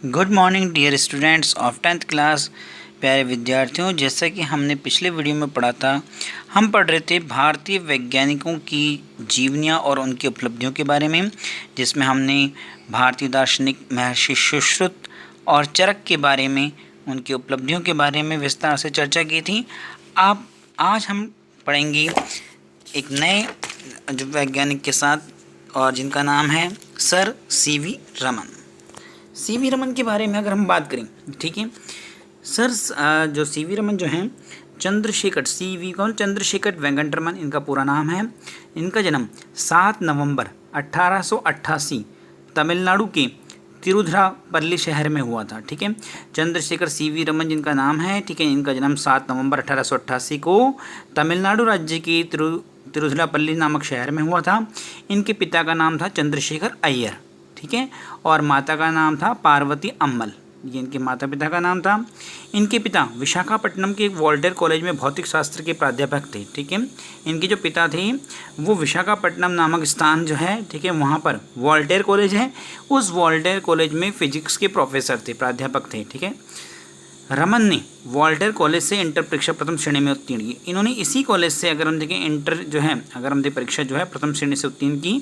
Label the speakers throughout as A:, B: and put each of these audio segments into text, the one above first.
A: Good morning dear students of 10th class. प्यारे विद्यार्थियों, जैसा कि हमने पिछले वीडियो में पढ़ा था, हम पढ़ रहे थे भारतीय वैज्ञानिकों की जीवनियाँ और उनकी उपलब्धियों के बारे में, जिसमें हमने भारतीय दार्शनिक महर्षि सुश्रुत और चरक के बारे में, उनकी उपलब्धियों के बारे में विस्तार से चर्चा की थी। अब आज हम पढ़ेंगे एक नए जो वैज्ञानिक के साथ, और जिनका नाम है sir CV Raman. CV Raman के बारे में अगर हम बात करें, ठीक है, सर जो सीवी रमन जो हैं, चंद्रशेखर सीवी कौन चंद्रशेखर वेंकटरमन इनका पूरा नाम है। इनका जन्म 7 नवंबर 1888 तमिलनाडु के तिरुचिरापल्ली शहर में हुआ था। ठीक है, चंद्रशेखर सीवी रमन जिनका नाम है, ठीक है, इनका जन्म 7 नवंबर 1888 को तमिलनाडु राज्य के तिरुचिरापल्ली नामक शहर में हुआ था। इनके पिता का नाम था चंद्रशेखर अय्यर, ठीक है, और माता का नाम था पार्वती अम्मल। ये इनके माता पिता का नाम था। इनके पिता विशाखापट्टनम के वोल्टेयर कॉलेज में भौतिक शास्त्र के प्राध्यापक थे। ठीक है, इनके जो पिता थे वो विशाखापट्टनम नामक स्थान जो है, ठीक है, वहाँ पर वोल्टेयर कॉलेज है, उस वोल्टेयर कॉलेज में फिजिक्स के प्रोफेसर थे, प्राध्यापक थे। ठीक है, रमन ने वोल्टेयर कॉलेज से इंटर परीक्षा प्रथम श्रेणी में उत्तीर्ण की। इन्होंने इसी कॉलेज से, अगर हम देखें, इंटर जो है, अगर हम देखें परीक्षा जो है प्रथम श्रेणी से उत्तीर्ण की।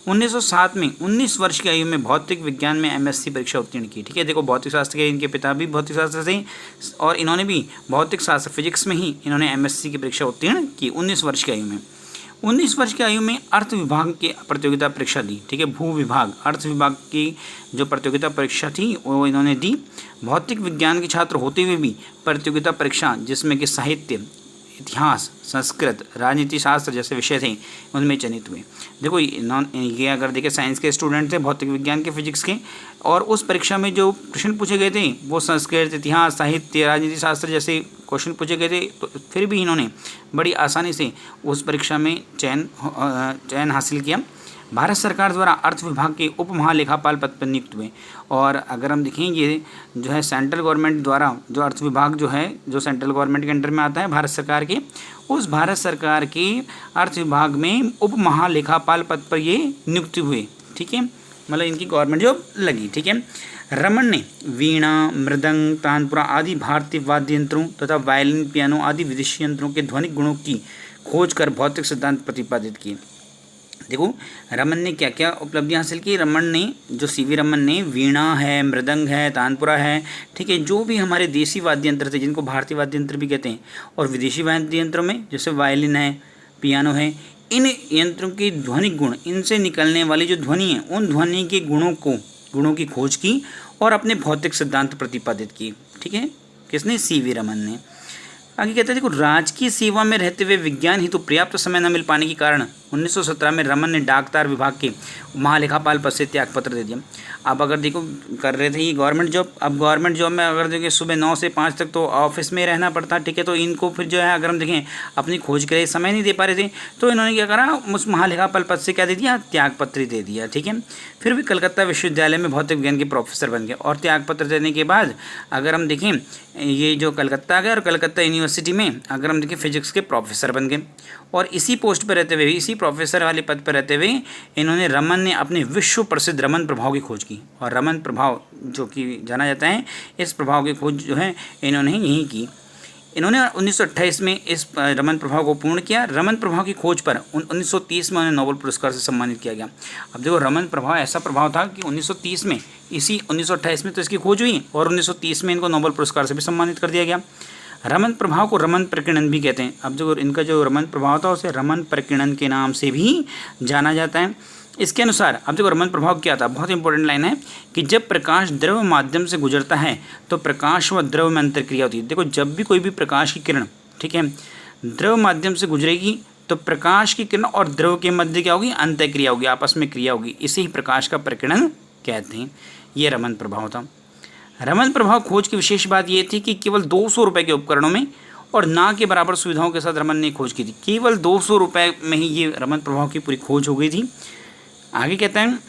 A: 1907 में 19 वर्ष की आयु में भौतिक विज्ञान में एमएससी परीक्षा उत्तीर्ण की। ठीक है, देखो भौतिक शास्त्र के इनके पिता भी भौतिक शास्त्र से, और इन्होंने भी भौतिक शास्त्र फिजिक्स में ही इन्होंने एमएससी की परीक्षा उत्तीर्ण की 19 वर्ष की आयु में। 19 वर्ष की आयु में अर्थ विभाग की प्रतियोगिता परीक्षा दी। ठीक है, भू विभाग अर्थ विभाग की जो प्रतियोगिता परीक्षा थी वो इन्होंने दी। भौतिक विज्ञान के छात्र होते हुए भी प्रतियोगिता परीक्षा, जिसमें कि साहित्य, इतिहास, संस्कृत, राजनीति शास्त्र जैसे विषय थे, उनमें चयनित हुए। देखो ये अगर देखें साइंस के स्टूडेंट थे, भौतिक विज्ञान के, फिजिक्स के, और उस परीक्षा में जो प्रश्न पूछे गए थे वो संस्कृत, इतिहास, साहित्य, राजनीति शास्त्र जैसे क्वेश्चन पूछे गए थे, तो फिर भी इन्होंने बड़ी आसानी से उस परीक्षा में चयन हासिल किया। भारत सरकार द्वारा अर्थ विभाग के उप महालेखापाल पद पर नियुक्त हुए। और अगर हम देखें, ये जो है सेंट्रल गवर्नमेंट द्वारा जो अर्थ विभाग जो है, जो सेंट्रल गवर्नमेंट के अंडर में आता है भारत सरकार के, उस भारत सरकार के अर्थ विभाग में उप महालेखापाल पद पर ये नियुक्त हुए। ठीक है, मतलब इनकी गवर्नमेंट जॉब लगी। ठीक है, रमन ने वीणा, मृदंग, तानपुरा आदि भारतीय वाद्य यंत्रों तथा वायलिन, पियानो आदि विदेशी यंत्रों के ध्वनिक गुणों की खोज कर भौतिक सिद्धांत प्रतिपादित किए। देखो रमन ने क्या क्या उपलब्धियां हासिल की। रमन ने, जो सीवी रमन ने, वीणा है, मृदंग है, तानपुरा है, ठीक है, जो भी हमारे देसी वाद्य यंत्र थे, जिनको भारतीय वाद्य यंत्र भी कहते हैं, और विदेशी वाद्य यंत्रों में जैसे वायलिन है, पियानो है, इन यंत्रों के ध्वनिक गुण, इनसे निकलने वाली जो ध्वनि है, उन ध्वनि के गुणों की खोज की और अपने भौतिक सिद्धांत प्रतिपादित किए। ठीक है, किसने? सीवी रमन ने। आगे कहते हैं, देखो, राजकीय सेवा में रहते हुए विज्ञान हेतु पर्याप्त समय न मिल पाने के कारण 1917 में रमन ने डाकतार विभाग के महालेखापाल पद से त्याग पत्र दे दिया। अब अगर देखो कर रहे थे ये गवर्नमेंट जॉब, अब गवर्नमेंट जॉब में अगर देखें सुबह 9 से 5 तक तो ऑफिस में रहना पड़ता। ठीक है, तो इनको फिर जो है, अगर हम देखें, अपनी खोज के लिए समय नहीं दे पा रहे थे, तो इन्होंने क्या करा, उस महालेखापाल पद से क्या दे दिया, त्याग पत्र दे दिया। ठीक है, फिर भी कलकत्ता विश्वविद्यालय में भौतिक विज्ञान के प्रोफेसर बन गए, और त्याग पत्र देने के बाद अगर हम देखें, ये जो कलकत्ता आ गए, और कलकत्ता यूनिवर्सिटी में अगर हम देखें फिजिक्स के प्रोफेसर बन गए। और इसी पोस्ट पर रहते हुए, इसी प्रोफेसर वाले पद पर रहते हुए, इन्होंने, रमन ने अपने विश्व प्रसिद्ध रमन प्रभाव की खोज की। और रमन प्रभाव जो कि जाना जाता है, इस प्रभाव की खोज जो है इन्होंने यहीं की। इन्होंने 1928 में इस रमन प्रभाव को पूर्ण किया। रमन प्रभाव की खोज पर 1930 में उन्हें नोबेल पुरस्कार से सम्मानित किया गया। अब देखो, रमन प्रभाव ऐसा प्रभाव था कि 1930 में, इसी 1928 में तो इसकी खोज हुई, और 1930 में इनको नोबेल पुरस्कार से भी सम्मानित कर दिया गया। रमन प्रभाव को रमन प्रकीर्णन भी कहते हैं। अब जो इनका जो रमन प्रभाव था, उसे रमन प्रकीर्णन के नाम से भी जाना जाता है। इसके अनुसार, अब देखो रमन प्रभाव क्या था, बहुत इंपॉर्टेंट लाइन है कि जब प्रकाश द्रव माध्यम से गुजरता है तो प्रकाश व द्रव में अंतर्क्रिया होती है। देखो, जब भी कोई भी प्रकाश की किरण, ठीक है, द्रव माध्यम से गुजरेगी तो प्रकाश की किरण और द्रव के मध्य क्या होगी, अंतर्क्रिया होगी, आपस में क्रिया होगी। इसे ही प्रकाश का प्रकीर्णन कहते हैं। ये रमन प्रभाव था। रमन प्रभाव खोज की विशेष बात ये थी कि केवल 200 रुपये के उपकरणों में और ना के बराबर सुविधाओं के साथ रमन ने खोज की थी। केवल 200 रुपये में ही ये रमन प्रभाव की पूरी खोज हो गई थी। आगे कहते हैं,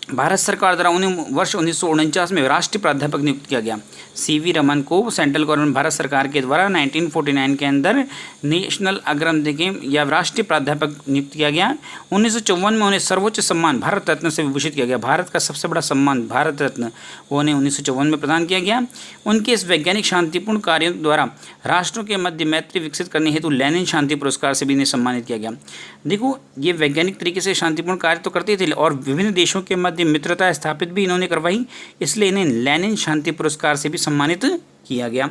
A: भारत सरकार द्वारा उन्हें वर्ष 1949 में राष्ट्रीय प्राध्यापक नियुक्त किया गया। सीवी रमन को सेंट्रल गवर्नमेंट भारत सरकार के द्वारा 1949 के अंदर नेशनल अग्रम देखें या राष्ट्रीय प्राध्यापक नियुक्त किया गया। 1954 में उन्हें सर्वोच्च सम्मान भारत रत्न से विभूषित किया गया। भारत का सबसे बड़ा सम्मान भारत रत्न वो उन्हें 1954 में प्रदान किया गया। उनके इस वैज्ञानिक शांतिपूर्ण कार्यों द्वारा राष्ट्रों के मध्य मैत्री विकसित करने हेतु लेनिन शांति पुरस्कार से भी इन्हें सम्मानित किया गया। देखो ये वैज्ञानिक तरीके से शांतिपूर्ण कार्य तो करते थे और विभिन्न देशों के मध्य मित्रता स्थापित भी इन्होंने करवाई, इसलिए इन्हें लेनिन शांति पुरस्कार से भी सम्मानित किया गया।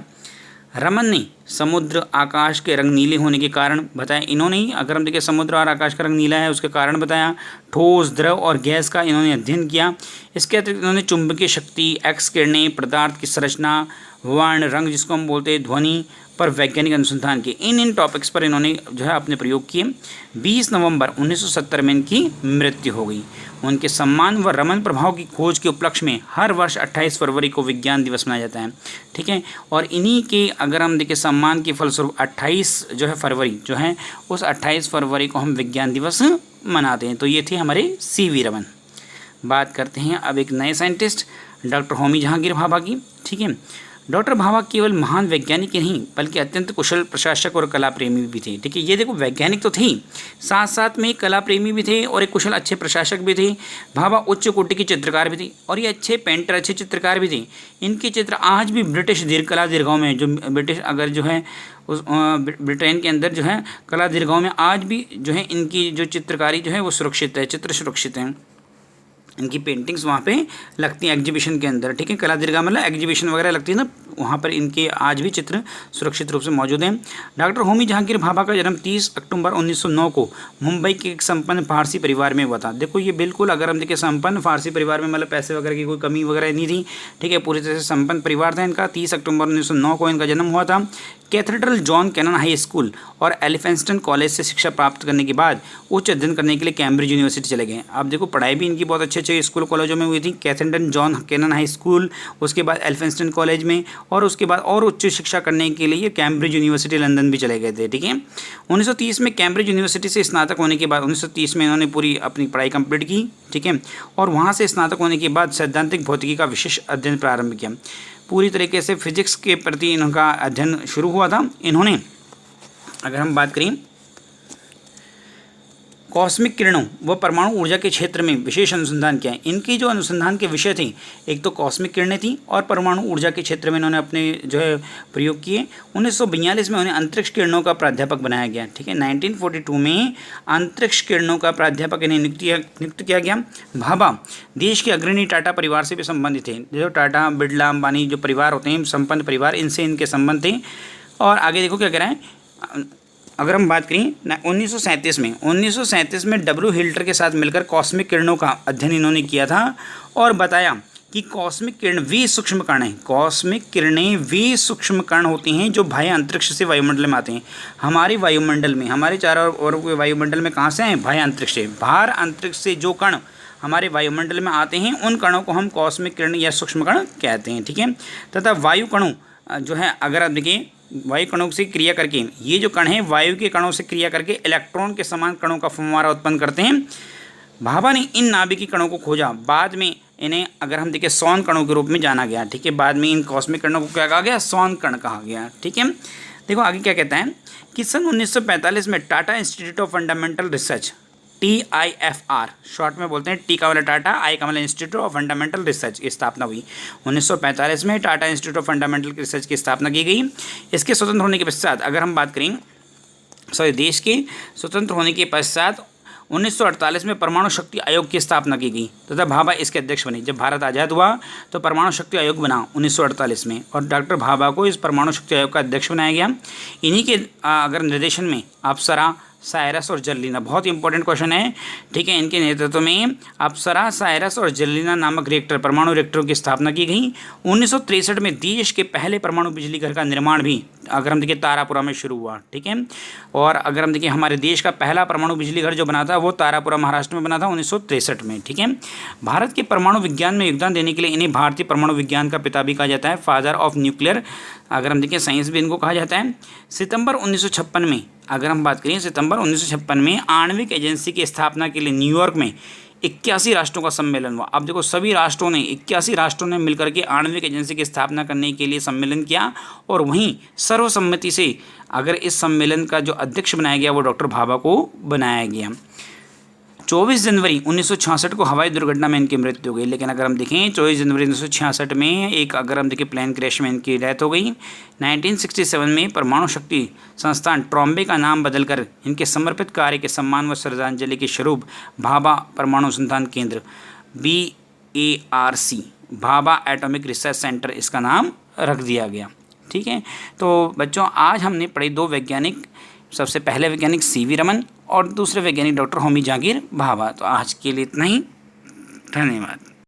A: रमन ने समुद्र आकाश के रंग नीले होने के कारण बताया, इन्होंने ही अगर हम देखें समुद्र और आकाश का रंग नीला है उसके कारण बताया। ठोस द्रव और गैस का इन्होंने अध्ययन किया। इसके अतिरिक्त इन्होंने चुंबकीय शक्ति, एक्स किरणें, पदार्थ की संरचना, वर्ण, रंग जिसको हम बोलते हैं, ध्वनि पर वैज्ञानिक अनुसंधान किए। इन टॉपिक्स पर इन्होंने जो है अपने प्रयोग किए। 20 नवंबर 1970 में इनकी मृत्यु हो गई। उनके सम्मान व रमन प्रभाव की खोज के उपलक्ष्य में हर वर्ष 28 फरवरी को विज्ञान दिवस मनाया जाता है। ठीक है, और इन्हीं के अगर हम देखें सम्मान के फलस्वरूप 28 जो है फरवरी जो है उस 28 फरवरी को हम विज्ञान दिवस मनाते हैं। तो ये थे हमारे सीवी रमन। बात करते हैं अब एक नए साइंटिस्ट डॉक्टर होमी जहांगीर भाभा की। ठीक है, डॉक्टर भाभा केवल महान वैज्ञानिक ही नहीं बल्कि अत्यंत कुशल प्रशासक और कला प्रेमी भी थे। ठीक है, ये देखो वैज्ञानिक तो थे, साथ साथ में कला प्रेमी भी थे और एक कुशल अच्छे प्रशासक भी थे। भाभा उच्च कोटि के चित्रकार भी थे और ये अच्छे पेंटर, अच्छे चित्रकार भी थे। इनके चित्र आज भी ब्रिटिश कला दीर्घाओं में, जो ब्रिटिश अगर जो है उस ब्रिटेन के अंदर जो है कला दीर्घाओं में आज भी जो है इनकी जो चित्रकारी जो है वो सुरक्षित है, चित्र सुरक्षित हैं। इनकी पेंटिंग्स वहाँ पे लगती हैं एग्जीबिशन के अंदर। ठीक है, कला दीर्घा मतलब एग्जीबिशन वगैरह लगती है ना, वहाँ पर इनके आज भी चित्र सुरक्षित रूप से मौजूद हैं। डॉक्टर होमी जहांगीर भाभा का जन्म 30 अक्टूबर 1909 को मुंबई के एक संपन्न फारसी परिवार में हुआ था। देखो ये बिल्कुल अगर हम देखें संपन्न फारसी परिवार में मतलब पैसे वगैरह की कोई कमी वगैरह नहीं थी। ठीक है, पूरी तरह से संपन्न परिवार था इनका। 30 अक्टूबर 1909 को इनका जन्म हुआ था। Cathedral John Connon High School और एलिफेंस्टन कॉलेज से शिक्षा प्राप्त करने के बाद उच्च अध्ययन करने के लिए कैम्ब्रिज यूनिवर्सिटी चले गए। आप देखो पढ़ाई भी इनकी बहुत अच्छे स्कूल कॉलेजों में हुई थी। Cathedral John Connon High School, उसके बाद एलिफेंस्टन कॉलेज में, और उसके बाद और उच्च शिक्षा करने के लिए कैम्ब्रिज यूनिवर्सिटी लंदन भी चले गए थे। ठीक है, 1930 में कैम्ब्रिज यूनिवर्सिटी से स्नातक होने के बाद 1930 में इन्होंने पूरी अपनी पढ़ाई कंप्लीट की। ठीक है, और वहाँ से स्नातक होने के बाद सैद्धांतिक भौतिकी का विशेष अध्ययन प्रारंभ किया। पूरी तरीके से फिजिक्स के प्रति इनका अध्ययन शुरू हुआ था। इन्होंने अगर हम बात करें कॉस्मिक किरणों व परमाणु ऊर्जा के क्षेत्र में विशेष अनुसंधान किया है। इनकी जो अनुसंधान के विषय थे एक तो कॉस्मिक किरणें थी और परमाणु ऊर्जा के क्षेत्र में इन्होंने अपने जो है प्रयोग किए। 1942 में उन्हें अंतरिक्ष किरणों का प्राध्यापक बनाया गया। ठीक है, 1942 में अंतरिक्ष किरणों का प्राध्यापक इन्हें नियुक्त किया गया। भाभा देश के अग्रणी टाटा परिवार से भी संबंधित थे। जो टाटा, बिरला, अंबानी जो परिवार होते हैं संपन्न परिवार, इनसे इनके संबंध थे। और आगे देखो क्या कह रहा है, अगर हम बात करें 1937 में डब्ल्यू हिल्टर के साथ मिलकर कॉस्मिक किरणों का अध्ययन इन्होंने किया था और बताया कि कॉस्मिक किरण वे सूक्ष्म कण हैं। कॉस्मिक किरणें वे सूक्ष्म कण होती हैं जो बाह्य अंतरिक्ष से वायुमंडल में आते हैं। हमारे वायुमंडल में, हमारे चारों ओर के वायुमंडल में कहाँ से हैं? बाह्य अंतरिक्ष से। बाहर अंतरिक्ष से जो कण हमारे वायुमंडल में आते हैं उन कणों को हम कॉस्मिक किरण या सूक्ष्म कण कहते हैं। ठीक है, तथा वायु कणों जो है अगर आप देखिए वायु कणों से क्रिया करके, ये जो कण हैं वायु के कणों से क्रिया करके इलेक्ट्रॉन के समान कणों का फव्वारा उत्पन्न करते हैं। भाभा ने इन नाभिकीय कणों को खोजा। बाद में इन्हें अगर हम देखें सौन कणों के रूप में जाना गया। ठीक है, बाद में इन कॉस्मिक कणों को क्या कहा गया? सौन कण कहा गया। ठीक है, देखो आगे क्या कहता है कि सन 1945 में Tata institute of fundamental research, TIFR short में बोलते हैं, टी का वाला टाटा, आई का वाला इंस्टीट्यूट ऑफ फंडामेंटल रिसर्च की स्थापना हुई। 1945 में Tata institute of fundamental research की स्थापना की गई। इसके स्वतंत्र होने के पश्चात अगर हम बात करें देश के स्वतंत्र होने के पश्चात 1948 में परमाणु शक्ति आयोग की स्थापना की गई तथा भाभा इसके अध्यक्ष बने। जब भारत आज़ाद हुआ तो परमाणु शक्ति आयोग बना 1948 में और डॉक्टर भाभा को इस परमाणु शक्ति आयोग का अध्यक्ष बनाया गया। इन्हीं के अगर निर्देशन में अप्सरा, साइरस और जर्लिना, बहुत इंपॉर्टेंट क्वेश्चन है। ठीक है, इनके नेतृत्व में अप्सरा, साइरस और जर्लिना नामक रिएक्टर, परमाणु रिएक्टरों की स्थापना की गई। 1963 में देश के पहले परमाणु बिजली घर का निर्माण भी अगर हम देखिए तारापुरा में शुरू हुआ। ठीक है, और अगर हम देखिए हमारे देश का पहला परमाणु बिजली घर जो बना था वो तारापुरा महाराष्ट्र में बना था 1963 में। ठीक है, भारत के परमाणु विज्ञान में योगदान देने के लिए इन्हें भारतीय परमाणु विज्ञान का पिता भी कहा जाता है, फादर ऑफ न्यूक्लियर अगर हम देखें साइंस भी इनको कहा जाता है। सितंबर 1956 में अगर हम बात करें, सितंबर 1956 में आणविक एजेंसी की स्थापना के लिए न्यूयॉर्क में 81 राष्ट्रों का सम्मेलन हुआ। अब देखो सभी राष्ट्रों ने 81 राष्ट्रों ने मिलकर के आणविक एजेंसी की स्थापना करने के लिए सम्मेलन किया और वहीं सर्वसम्मति से अगर इस सम्मेलन का जो अध्यक्ष बनाया गया वो डॉक्टर भाभा को बनाया गया। 24 जनवरी 1966 को हवाई दुर्घटना में इनकी मृत्यु हो गई। लेकिन अगर हम देखें 24 जनवरी 1966 में एक अगर हम देखें प्लेन क्रैश में इनकी डेथ हो गई। 1967 में परमाणु शक्ति संस्थान ट्रॉम्बे का नाम बदलकर इनके समर्पित कार्य के सम्मान व श्रद्धांजलि के स्वरूप भाभा परमाणु अनुसंधान केंद्र BARC Bhabha atomic research centre इसका नाम रख दिया गया। ठीक है, तो बच्चों आज हमने पढ़े दो वैज्ञानिक, सबसे पहले वैज्ञानिक CV रमन और दूसरे वैज्ञानिक डॉक्टर होमी जहांगीर भाभा। तो आज के लिए इतना ही, धन्यवाद।